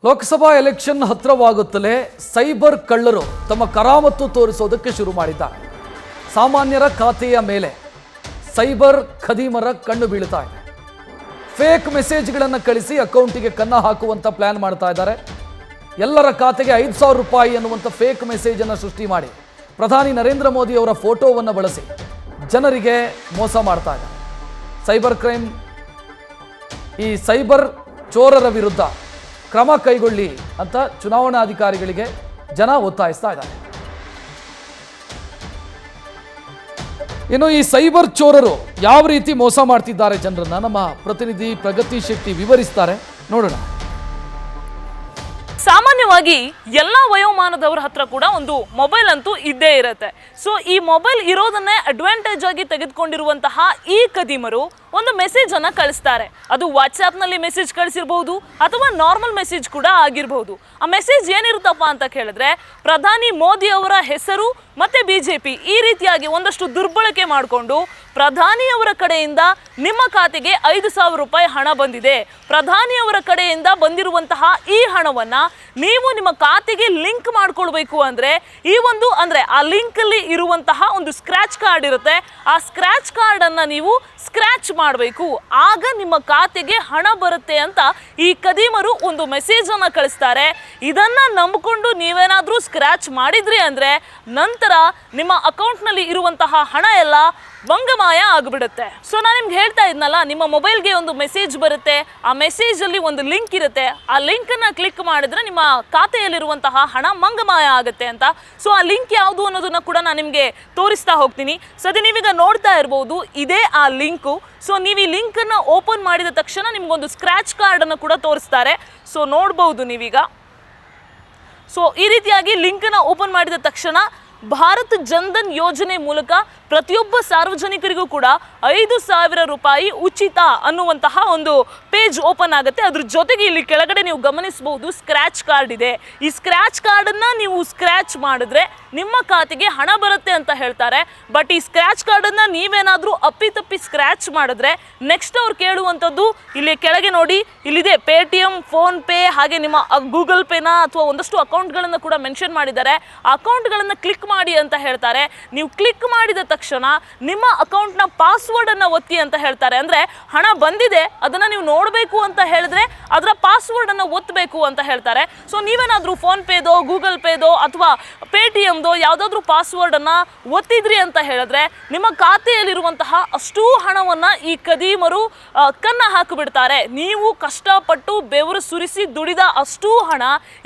Lok Sabha election ಹತ್ತಿರವಾಗುತ್ತಲೇ cyber ಕಳ್ಳರು ತಮ್ಮ ಕರಾಮತ್ತು ತೋರಿಸೋದಕ್ಕೆ ಶುರು ಮಾಡಿದ್ದಾರೆ. ಸಾಮಾನ್ಯರ ಖಾತೆಯ ಮೇಲೆ ಸೈಬರ್ ಖದೀಮರ ಕಣ್ಣು ಬೀಳ್ತಾ ಇದೆ. ಫೇಕ್ ಮೆಸೇಜ್ಗಳನ್ನು ಕಳಿಸಿ ಅಕೌಂಟಿಗೆ ಕನ್ನ ಹಾಕುವಂತ ಪ್ಲಾನ್ ಮಾಡ್ತಾ ಇದ್ದಾರೆ. ಎಲ್ಲರ ಖಾತೆಗೆ 5,000 ರೂಪಾಯಿ ಅನ್ನುವಂಥ ಫೇಕ್ ಮೆಸೇಜನ್ನು ಸೃಷ್ಟಿ ಮಾಡಿ ಪ್ರಧಾನಿ ನರೇಂದ್ರ ಮೋದಿ ಅವರ ಫೋಟೋವನ್ನು ಬಳಸಿ ಜನರಿಗೆ ಮೋಸ ಮಾಡ್ತಾ ಇದ್ದಾರೆ. ಸೈಬರ್ ಕ್ರೈಮ್, ಈ ಸೈಬರ್ ಚೋರರ ವಿರುದ್ಧ ಕ್ರಮ ಕೈಗೊಳ್ಳಿ ಅಂತ ಚುನಾವಣಾಧಿಕಾರಿಗಳಿಗೆ ಜನ ಒತ್ತಾಯಿಸ್ತಾ ಇದ್ದಾರೆ. ಇನ್ನು ಈ ಸೈಬರ್ ಚೋರರು ಯಾವ ರೀತಿ ಮೋಸ ಮಾಡ್ತಿದ್ದಾರೆ ಜನರನ್ನ ನಮ್ಮ ಪ್ರತಿನಿಧಿ ಪ್ರಗತಿ ಶೆಟ್ಟಿ ವಿವರಿಸ್ತಾರೆ, ನೋಡೋಣ. ಸಾಮಾನ್ಯವಾಗಿ ಎಲ್ಲ ವಯೋಮಾನದವರ ಹತ್ರ ಕೂಡ ಒಂದು ಮೊಬೈಲ್ ಅಂತೂ ಇದ್ದೇ ಇರುತ್ತೆ. ಸೊ ಈ ಮೊಬೈಲ್ ಇರೋದನ್ನೇ ಅಡ್ವಾಂಟೇಜ್ ಆಗಿ ತೆಗೆದುಕೊಂಡಿರುವಂತಹ ಈ ಕದೀಮರು ಒಂದು ಮೆಸೇಜ್ ಅನ್ನ ಕಳಿಸ್ತಾರೆ. ಅದು ವಾಟ್ಸ್ಆ್ಯಪ್ನಲ್ಲಿ ಮೆಸೇಜ್ ಕಳಿಸಿರ್ಬಹುದು ಅಥವಾ ನಾರ್ಮಲ್ ಮೆಸೇಜ್ ಕೂಡ ಆಗಿರಬಹುದು. ಆ ಮೆಸೇಜ್ ಏನಿರುತ್ತಪ್ಪ ಅಂತ ಕೇಳಿದ್ರೆ, ಪ್ರಧಾನಿ ಮೋದಿ ಅವರ ಹೆಸರು ಮತ್ತೆ ಬಿಜೆಪಿ ಈ ರೀತಿಯಾಗಿ ಒಂದಷ್ಟು ದುರ್ಬಳಕೆ ಮಾಡಿಕೊಂಡು ಪ್ರಧಾನಿಯವರ ಕಡೆಯಿಂದ ನಿಮ್ಮ ಖಾತೆಗೆ 5,000 ರೂಪಾಯಿ ಹಣ ಬಂದಿದೆ, ಪ್ರಧಾನಿಯವರ ಕಡೆಯಿಂದ ಬಂದಿರುವಂತಹ ಈ ಹಣವನ್ನ ನೀವು ನಿಮ್ಮ ಖಾತೆಗೆ ಲಿಂಕ್ ಮಾಡ್ಕೊಳ್ಬೇಕು ಅಂದ್ರೆ ಆ ಲಿಂಕ್ ಅಲ್ಲಿ ಇರುವಂತಹ ಒಂದು ಸ್ಕ್ರಾಚ್ ಕಾರ್ಡ್ ಇರುತ್ತೆ. ಆ ಸ್ಕ್ರಾಚ್ ಕಾರ್ಡ್ ಅನ್ನ ನೀವು ಸ್ಕ್ರಾಚ್ ಮಾಡಬೇಕು, ಆಗ ನಿಮ್ಮ ಖಾತೆಗೆ ಹಣ ಬರುತ್ತೆ ಅಂತ ಈ ಕದೀಮರು ಒಂದು ಮೆಸೇಜ್ ಅನ್ನ ಕಳಿಸ್ತಾರೆ. ಇದನ್ನ ನಂಬಿಕೊಂಡು ನೀವೇನಾದ್ರೂ ಸ್ಕ್ರಾಚ್ ಮಾಡಿದ್ರಿ ಅಂದ್ರೆ ನಂತರ ನಿಮ್ಮ ಅಕೌಂಟ್ ನಲ್ಲಿ ಇರುವಂತಹ ಹಣ ಎಲ್ಲ ಭಂಗಮಾಯ ಆಗಿಬಿಡುತ್ತೆ. ಸೊ ನಾನು ನಿಮ್ಗೆ ಹೇಳ್ತಾ ಇದ್ನಲ್ಲ, ನಿಮ್ಮ ಮೊಬೈಲ್ಗೆ ಒಂದು ಮೆಸೇಜ್ ಬರುತ್ತೆ, ಆ ಮೆಸೇಜ್ ಅಲ್ಲಿ ಒಂದು ಲಿಂಕ್ ಇರುತ್ತೆ, ಆ ಲಿಂಕ್ ಅನ್ನ ಕ್ಲಿಕ್ ಮಾಡಿದ್ರೆ ನಿಮ್ಮ ಖಾತೆಯಲ್ಲಿರುವಂತಹ ಹಣ ಭಂಗಮಾಯ ಆಗುತ್ತೆ ಅಂತ. ಸೊ ಆ ಲಿಂಕ್ ಯಾವುದು ಅನ್ನೋದನ್ನ ಕೂಡ ನಾನು ನಿಮ್ಗೆ ತೋರಿಸ್ತಾ ಹೋಗ್ತೀನಿ. ಸೊ ಅದೇ ನೀವೀಗ ನೋಡ್ತಾ ಇರಬಹುದು, ಇದೇ ಆ ಲಿಂಕು. ಸೊ ನೀವು ಈ ಲಿಂಕ್ ಅನ್ನ ಓಪನ್ ಮಾಡಿದ ತಕ್ಷಣ ನಿಮ್ಗೊಂದು ಸ್ಕ್ರಾಚ್ ಕಾರ್ಡ್ ಅನ್ನು ಕೂಡ ತೋರಿಸ್ತಾರೆ. ಸೊ ನೋಡ್ಬಹುದು ನೀವೀಗ. ಸೊ ಈ ರೀತಿಯಾಗಿ ಲಿಂಕ್ ಅನ್ನ ಓಪನ್ ಮಾಡಿದ ತಕ್ಷಣ ಭಾರತ್ ಜನ್ಧನ್ ಯೋಜನೆ ಮೂಲಕ ಪ್ರತಿಯೊಬ್ಬ ಸಾರ್ವಜನಿಕರಿಗೂ ಕೂಡ 5,000 ರೂಪಾಯಿ ಉಚಿತ ಅನ್ನುವಂತಹ ಒಂದು ಪೇಜ್ ಓಪನ್ ಆಗುತ್ತೆ. ಅದ್ರ ಜೊತೆಗೆ ಇಲ್ಲಿ ಕೆಳಗಡೆ ನೀವು ಗಮನಿಸಬಹುದು ಸ್ಕ್ರಾಚ್ ಕಾರ್ಡ್ ಇದೆ. ಈ ಸ್ಕ್ರಾಚ್ ಕಾರ್ಡನ್ನು ನೀವು ಸ್ಕ್ರಾಚ್ ಮಾಡಿದ್ರೆ ನಿಮ್ಮ ಖಾತೆಗೆ ಹಣ ಬರುತ್ತೆ ಅಂತ ಹೇಳ್ತಾರೆ. ಬಟ್ ಈ ಸ್ಕ್ರಾಚ್ ಕಾರ್ಡನ್ನು ನೀವೇನಾದರೂ ಅಪ್ಪಿತಪ್ಪಿ ಸ್ಕ್ರಾಚ್ ಮಾಡಿದ್ರೆ ನೆಕ್ಸ್ಟ್ ಅವ್ರು ಕೇಳುವಂಥದ್ದು ಇಲ್ಲಿ ಕೆಳಗೆ ನೋಡಿ, ಇಲ್ಲಿದೆ ಪೇಟಿಎಂ, ಫೋನ್ ಪೇ, ಹಾಗೆ ನಿಮ್ಮ ಗೂಗಲ್ ಪೇನ ಅಥವಾ ಒಂದಷ್ಟು ಅಕೌಂಟ್ಗಳನ್ನು ಕೂಡ ಮೆನ್ಷನ್ ಮಾಡಿದ್ದಾರೆ. ಆ ಅಕೌಂಟ್ಗಳನ್ನು ಕ್ಲಿಕ್ ಮಾಡಿ ಅಂತ ಹೇಳ್ತಾರೆ. ನೀವು ಕ್ಲಿಕ್ ಮಾಡಿದ ತಕ್ಷಣ ನಿಮ್ಮ ಅಕೌಂಟ್ನ ಪಾಸ್ವರ್ಡ್ ಅನ್ನ ಒತ್ತಿ ಅಂತ ಹೇಳ್ತಾರೆ. ಅಂದ್ರೆ ಹಣ ಬಂದಿದೆ, ಅದನ್ನ ನೀವು ನೋಡಬೇಕು ಅಂತ ಹೇಳಿದ್ರೆ ಅದರ ಪಾಸ್ವರ್ಡ್ ಅನ್ನ ಒತ್ತಬೇಕು ಅಂತ ಹೇಳ್ತಾರೆ. ಸೊ ನೀವೇನಾದ್ರೂ ಫೋನ್ ಪೇದೋ, ಗೂಗಲ್ ಪೇದೋ ಅಥವಾ ಪೇಟಿಎಂದೋ ಯಾವುದಾದ್ರೂ ಪಾಸ್ವರ್ಡ್ ಅನ್ನ ಒತ್ತಿದ್ರಿ ಅಂತ ಹೇಳಿದ್ರೆ ನಿಮ್ಮ ಖಾತೆಯಲ್ಲಿರುವಂತಹ ಅಷ್ಟೂ ಹಣವನ್ನ ಈ ಕದೀಮರು ಕನ್ನ ಹಾಕಿಬಿಡ್ತಾರೆ. ನೀವು ಕಷ್ಟಪಟ್ಟು ಬೆವರು ಸುರಿಸಿ ದುಡಿದ ಅಷ್ಟೂ ಹಣ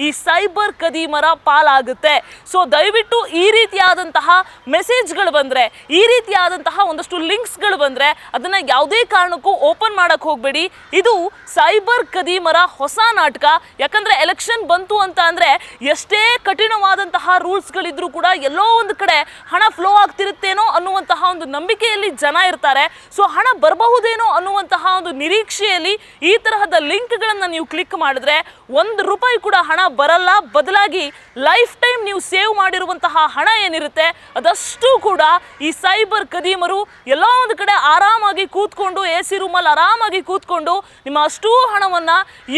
ಈ ಸೈಬರ್ ಕದೀಮರ ಪಾಲಾಗುತ್ತೆ. ಸೊ ದಯವಿಟ್ಟು ಈ ರೀತಿಯಾದಂತಹ ಮೆಸೇಜ್ಗಳು ಬಂದ್ರೆ, ಈ ರೀತಿಯಾದಂತಹ ಒಂದಷ್ಟು ಲಿಂಕ್ಸ್ಗಳು ಬಂದ್ರೆ ಅದನ್ನ ಯಾವುದೇ ಕಾರಣಕ್ಕೂ ಓಪನ್ ಮಾಡಕ್ ಹೋಗ್ಬೇಡಿ. ಇದು ಸೈಬರ್ ಕದೀಮರ ಹೊಸ ನಾಟಕ. ಯಾಕಂದ್ರೆ ಎಲೆಕ್ಷನ್ ಬಂತು ಅಂತ ಅಂದ್ರೆ ಎಷ್ಟೇ ಕಠಿಣವಾದಂತಹ ರೂಲ್ಸ್ಗಳಿದ್ರೂ ಕೂಡ ಎಲ್ಲೋ ಒಂದು ಕಡೆ ಹಣ ಫ್ಲೋ ಆಗ್ತಿರುತ್ತೇನೋ ಅನ್ನುವಂತಹ ಒಂದು ನಂಬಿಕೆಯಲ್ಲಿ ಜನ ಇರ್ತಾರೆ. ಸೊ ಹಣ ಬರಬಹುದೇನೋ ಅನ್ನುವಂತಹ ಒಂದು ನಿರೀಕ್ಷೆಯಲ್ಲಿ ಈ ತರಹದ ಲಿಂಕ್ಗಳನ್ನು ನೀವು ಕ್ಲಿಕ್ ಮಾಡಿದ್ರೆ 1 ರೂಪಾಯಿ ಕೂಡ ಹಣ ಬರಲ್ಲ. ಬದಲಾಗಿ ಲೈಫ್ ಟೈಮ್ ನೀವು ಸೇವ್ ಮಾಡಿರುವಂತಹ ಹಣ ಏನಿರುತ್ತೆ ಅದಷ್ಟು ಕೂಡ ಈ ಸೈಬರ್ ಕದೀಮರು ಎಲ್ಲೋ ಒಂದು ಕಡೆ ಆರಾಮಾಗಿ ಕೂತ್ಕೊಂಡು AC ರೂಮಲ್ಲಿ ಆರಾಮಾಗಿ ಕೂತ್ಕೊಂಡು ನಿಮ್ಮ ಅಷ್ಟೂ ಹಣವನ್ನ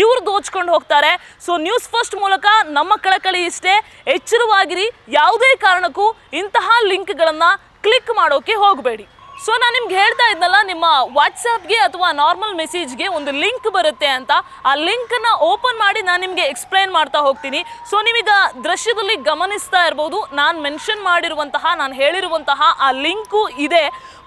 ಇವರು ದೋಚ್ಕೊಂಡು ಹೋಗ್ತಾರೆ. ಸೊ ನ್ಯೂಸ್ ಫಸ್ಟ್ ಮೂಲಕ ನಮ್ಮ ಕಳಕಳಿ ಇಷ್ಟೇ, ಎಚ್ಚರವಾಗಿರಿ. ಯಾವುದೇ ಕಾರಣಕ್ಕೂ ಇಂತಹ ಲಿಂಕ್ಗಳನ್ನ ಕ್ಲಿಕ್ ಮಾಡೋಕೆ ಹೋಗಬೇಡಿ. ಸೊ ನಾನು ನಿಮ್ಗೆ ಹೇಳ್ತಾ ಇದ್ನಲ್ಲ, ನಿಮ್ಮ ವಾಟ್ಸಪ್ಗೆ ಅಥವಾ ನಾರ್ಮಲ್ ಮೆಸೇಜ್ಗೆ ಒಂದು ಲಿಂಕ್ ಬರುತ್ತೆ ಅಂತ. ಆ ಲಿಂಕನ್ನು ಓಪನ್ ಮಾಡಿ ನಾನು ನಿಮಗೆ ಎಕ್ಸ್ಪ್ಲೈನ್ ಮಾಡ್ತಾ ಹೋಗ್ತೀನಿ. ಸೊ ನೀವೀಗ ದೃಶ್ಯದಲ್ಲಿ ಗಮನಿಸ್ತಾ ಇರ್ಬೋದು, ನಾನು ಮೆನ್ಷನ್ ಮಾಡಿರುವಂತಹ, ನಾನು ಹೇಳಿರುವಂತಹ ಆ ಲಿಂಕು ಇದೆ.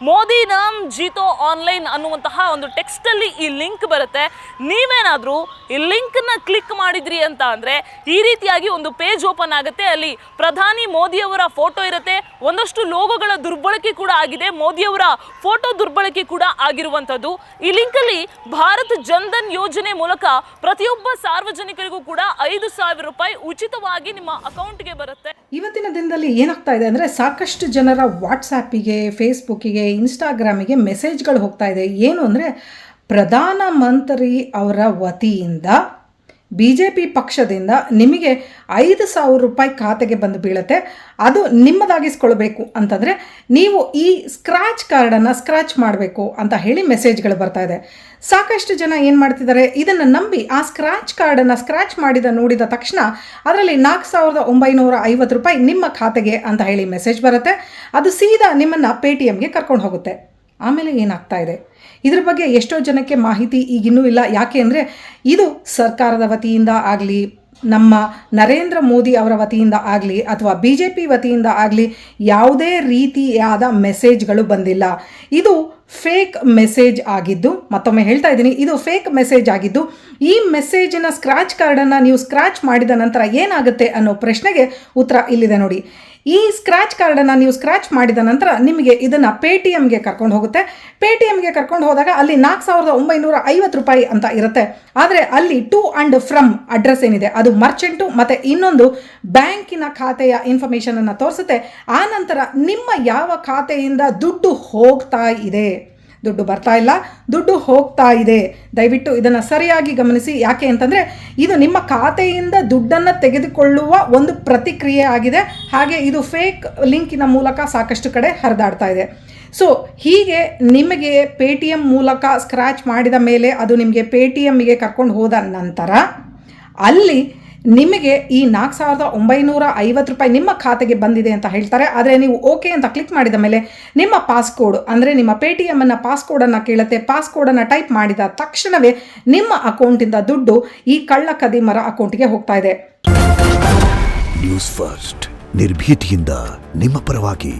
ಮೋದಿ ನಾಮ್ ಜೀತೋ ಆನ್ಲೈನ್ ಅನ್ನುವಂತಹ ಒಂದು ಟೆಕ್ಸ್ಟಲ್ಲಿ ಈ ಲಿಂಕ್ ಬರುತ್ತೆ. ನೀವೇನಾದರೂ ಈ ಲಿಂಕನ್ನು ಕ್ಲಿಕ್ ಮಾಡಿದ್ರಿ ಅಂತ ಅಂದರೆ ಈ ರೀತಿಯಾಗಿ ಒಂದು ಪೇಜ್ ಓಪನ್ ಆಗುತ್ತೆ. ಅಲ್ಲಿ ಪ್ರಧಾನಿ ಮೋದಿಯವರ ಫೋಟೋ ಇರುತ್ತೆ. ಒಂದಷ್ಟು ಲೋಗೋಗಳ ದುರ್ಬಳಕೆ ಕೂಡ ಆಗಿದೆ, ಮೋದಿಯವರ ಫೋಟೋ ದುರ್ಬಳಕೆ ಕೂಡ ಆಗಿರುವಂಥದ್ದು. ಈ ಲಿಂಕಲ್ಲಿ ಭಾರತ್ ಜನ್ಧನ್ ಯೋಜನೆ ಮೂಲಕ ಪ್ರತಿಯೊಬ್ಬ ಸಾರ್ವಜನಿಕರಿಗೂ ಕೂಡ 5,000 ರೂಪಾಯಿ ಉಚಿತವಾಗಿ ನಿಮ್ಮ ಅಕೌಂಟ್ಗೆ ಬರುತ್ತೆ. ಇವತ್ತಿನ ದಿನದಲ್ಲಿ ಏನಾಗ್ತಾ ಇದೆ ಅಂದರೆ, ಸಾಕಷ್ಟು ಜನರ ವಾಟ್ಸಾಪಿಗೆ, ಫೇಸ್ಬುಕ್ಕಿಗೆ, ಇನ್ಸ್ಟಾಗ್ರಾಮಿಗೆ ಮೆಸೇಜ್ಗಳು ಹೋಗ್ತಾ ಇದೆ. ಏನು ಅಂದರೆ, ಪ್ರಧಾನಮಂತ್ರಿ ಅವರ ವತಿಯಿಂದ BJP ಪಕ್ಷದಿಂದ ನಿಮಗೆ 5,000 ರೂಪಾಯಿ ಖಾತೆಗೆ ಬಂದು ಬೀಳುತ್ತೆ. ಅದು ನಿಮ್ಮದಾಗಿಸ್ಕೊಳ್ಬೇಕು ಅಂತಂದರೆ ನೀವು ಈ ಸ್ಕ್ರ್ಯಾಚ್ ಕಾರ್ಡನ್ನು ಸ್ಕ್ರ್ಯಾಚ್ ಮಾಡಬೇಕು ಅಂತ ಹೇಳಿ ಮೆಸೇಜ್ಗಳು ಬರ್ತಾ ಇದೆ. ಸಾಕಷ್ಟು ಜನ ಏನು ಮಾಡ್ತಿದ್ದಾರೆ, ಇದನ್ನು ನಂಬಿ ಆ ಸ್ಕ್ರ್ಯಾಚ್ ಕಾರ್ಡನ್ನು ಸ್ಕ್ರ್ಯಾಚ್ ನೋಡಿದ ತಕ್ಷಣ ಅದರಲ್ಲಿ 4,950 ರೂಪಾಯಿ ನಿಮ್ಮ ಖಾತೆಗೆ ಅಂತ ಹೇಳಿ ಮೆಸೇಜ್ ಬರುತ್ತೆ. ಅದು ಸೀದಾ ನಿಮ್ಮನ್ನು ಪೇಟಿಎಮ್ಗೆ ಕರ್ಕೊಂಡು ಹೋಗುತ್ತೆ. ಆಮೇಲೆ ಏನಾಗ್ತಾ ಇದೆ, ಇದ್ರ ಬಗ್ಗೆ ಎಷ್ಟೋ ಜನಕ್ಕೆ ಮಾಹಿತಿ ಈಗಿನ್ನೂ ಇಲ್ಲ. ಯಾಕೆ ಅಂದರೆ ಇದು ಸರ್ಕಾರದ ವತಿಯಿಂದ ಆಗಲಿ, ನಮ್ಮ ನರೇಂದ್ರ ಮೋದಿ ಅವರ ವತಿಯಿಂದ ಆಗಲಿ ಅಥವಾ BJP ವತಿಯಿಂದ ಆಗಲಿ ಯಾವುದೇ ರೀತಿಯಾದ ಮೆಸೇಜ್ಗಳು ಬಂದಿಲ್ಲ. ಇದು ಫೇಕ್ ಮೆಸೇಜ್ ಆಗಿದ್ದು, ಮತ್ತೊಮ್ಮೆ ಹೇಳ್ತಾ ಇದ್ದೀನಿ, ಇದು ಫೇಕ್ ಮೆಸೇಜ್ ಆಗಿದ್ದು, ಈ ಮೆಸೇಜಿನ ಸ್ಕ್ರ್ಯಾಚ್ ಕಾರ್ಡನ್ನು ನೀವು ಸ್ಕ್ರ್ಯಾಚ್ ಮಾಡಿದ ನಂತರ ಏನಾಗುತ್ತೆ ಅನ್ನೋ ಪ್ರಶ್ನೆಗೆ ಉತ್ತರ ಇಲ್ಲಿದೆ ನೋಡಿ. ಈ ಸ್ಕ್ರ್ಯಾಚ್ ಕಾರ್ಡನ್ನು ನೀವು ಸ್ಕ್ರ್ಯಾಚ್ ಮಾಡಿದ ನಂತರ ನಿಮಗೆ ಇದನ್ನು ಪೇಟಿಎಮ್ಗೆ ಕರ್ಕೊಂಡು ಹೋಗುತ್ತೆ. ಪೇಟಿಎಮ್ಗೆ ಕರ್ಕೊಂಡು ಹೋದಾಗ ಅಲ್ಲಿ 4,950 ರೂಪಾಯಿ ಅಂತ ಇರುತ್ತೆ. ಆದರೆ ಅಲ್ಲಿ ಟು ಆ್ಯಂಡ್ ಫ್ರಮ್ ಅಡ್ರೆಸ್ ಏನಿದೆ ಅದು ಮರ್ಚೆಂಟು ಮತ್ತು ಇನ್ನೊಂದು ಬ್ಯಾಂಕಿನ ಖಾತೆಯ ಇನ್ಫಾರ್ಮೇಷನನ್ನು ತೋರಿಸುತ್ತೆ. ಆ ನಂತರ ನಿಮ್ಮ ಯಾವ ಖಾತೆಯಿಂದ ದುಡ್ಡು ಹೋಗ್ತಾ ಇದೆ, ದುಡ್ಡು ಬರ್ತಾ ಇಲ್ಲ, ದುಡ್ಡು ಹೋಗ್ತಾ ಇದೆ. ದಯವಿಟ್ಟು ಇದನ್ನು ಸರಿಯಾಗಿ ಗಮನಿಸಿ. ಯಾಕೆ ಅಂತಂದರೆ ಇದು ನಿಮ್ಮ ಖಾತೆಯಿಂದ ದುಡ್ಡನ್ನು ತೆಗೆದುಕೊಳ್ಳುವ ಒಂದು ಪ್ರತಿಕ್ರಿಯೆ ಆಗಿದೆ. ಹಾಗೆ ಇದು ಫೇಕ್ ಲಿಂಕಿನ ಮೂಲಕ ಸಾಕಷ್ಟು ಕಡೆ ಹರಿದಾಡ್ತಾ ಇದೆ. ಸೊ ಹೀಗೆ ನಿಮಗೆ ಪೇಟಿಎಮ್ ಮೂಲಕ ಸ್ಕ್ರ್ಯಾಚ್ ಮಾಡಿದ ಮೇಲೆ ಅದು ನಿಮಗೆ ಪೇಟಿಎಮ್ಗೆ ಕರ್ಕೊಂಡು ಹೋದ ನಂತರ ಅಲ್ಲಿ ನಿಮಗೆ ಈ 4,950 ರೂಪಾಯಿ ನಿಮ್ಮ ಖಾತೆಗೆ ಬಂದಿದೆ ಅಂತ ಹೇಳ್ತಾರೆ. ಆದರೆ ನೀವು ಓಕೆ ಅಂತ ಕ್ಲಿಕ್ ಮಾಡಿದ ಮೇಲೆ ನಿಮ್ಮ ಪಾಸ್ಕೋಡ್ ಅಂದರೆ ನಿಮ್ಮ ಪೇಟಿಎಮ್ಮನ್ನು ಪಾಸ್ಕೋಡನ್ನು ಕೇಳುತ್ತೆ. ಪಾಸ್ಕೋಡನ್ನು ಟೈಪ್ ಮಾಡಿದ ತಕ್ಷಣವೇ ನಿಮ್ಮ ಅಕೌಂಟಿಂದ ದುಡ್ಡು ಈ ಕಳ್ಳ ಕದಿಮರ ಅಕೌಂಟಿಗೆ ಹೋಗ್ತಾ ಇದೆ. ನ್ಯೂಸ್ ಫಸ್ಟ್ ನಿರ್ಭೀತಿಯಿಂದ ನಿಮ್ಮ ಪರವಾಗಿ.